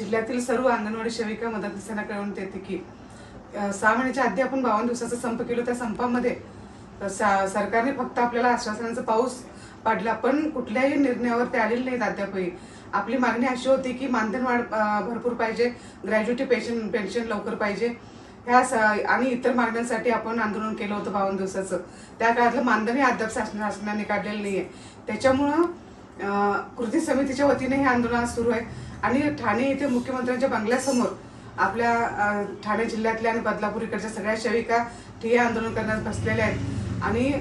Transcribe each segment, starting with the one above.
जिल्ह्यातील सर्व अंगणवाडी सेविका मदतनीसांना कळवण्यात येते की 6 महिन्याच्या आधी आपण 52 दिवसाचा संप केला। त्या संपामध्ये सरकारने फक्त आपल्याला आश्वासनाचा पाऊस पाडला, पण कुठल्याही निर्णयावर ते आलेले नाहीत अद्यापही। आपली मागणी अशी होती की मानधन वाढ भरपूर पाहिजे, ग्रॅज्युटी पेन्शन लवकर पाहिजे, ह्या आणि इतर मागण्यांसाठी आपण आंदोलन केलं होतं 52 दिवसाचं। त्या काळातलं मानधनही अद्याप शासनाने काढलेलं नाहीये। त्याच्यामुळं कृती समितीच्या वतीने हे आंदोलन सुरू आहे आणि ठाणे येथे मुख्यमंत्र्यांच्या बंगल्यासमोर आपल्या ठाणे जिल्ह्यातल्या आणि बदलापूर इकडच्या सगळ्या सेविका ठिय्या आंदोलन करण्यास बसलेल्या आहेत आणि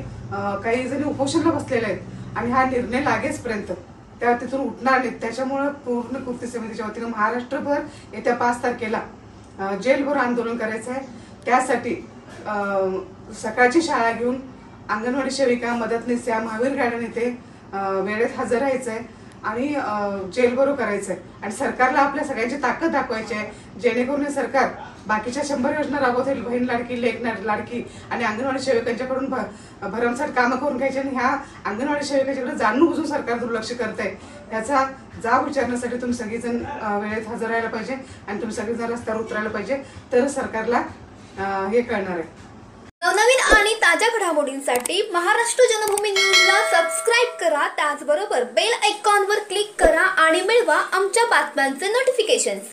काही जणी उपोषणाला बसलेल्या आहेत आणि हा निर्णय लागेपर्यंत त्या तिथून उठणार नाहीत। त्याच्यामुळे पूर्ण कृती समितीच्या वतीने महाराष्ट्रभर येत्या 5 तारखेला जेलभर आंदोलन करायचं आहे। त्यासाठी सकाळची शाळा घेऊन अंगणवाडी सेविका मदतनीस या महावीर गार्डन येथे वेळेत हजर राहायचं आहे आणि जेलभरो करायचं आहे आणि सरकारला आपल्या सगळ्यांची ताकद दाखवायची आहे, जेणेकरून हे सरकार बाकीच्या 100 योजना राबवतील, बहीण लाडकी, लेक लाडकी आणि अंगणवाडी सेविकांच्याकडून भरमसाठ कामं करून घ्यायची आणि ह्या अंगणवाडी सेविकांच्याकडे जाणून बुजून सरकार दुर्लक्ष करत आहे। याचा जाब विचारण्यासाठी तुम्ही सगळेजण वेळेत हजर राहायला पाहिजे आणि तुम्ही सगळेजण रस्त्यावर उतरायला पाहिजे, तर सरकारला हे कळणार आहे। नवनवीन आणि ताज्या घडामोडींसाठी महाराष्ट्र जनभूमी न्यूजला सबस्क्राईब करा, त्याचबरोबर बेल आयकॉनवर क्लिक करा आणि मिळवा आमच्या बातम्यांचे नोटिफिकेशन्स।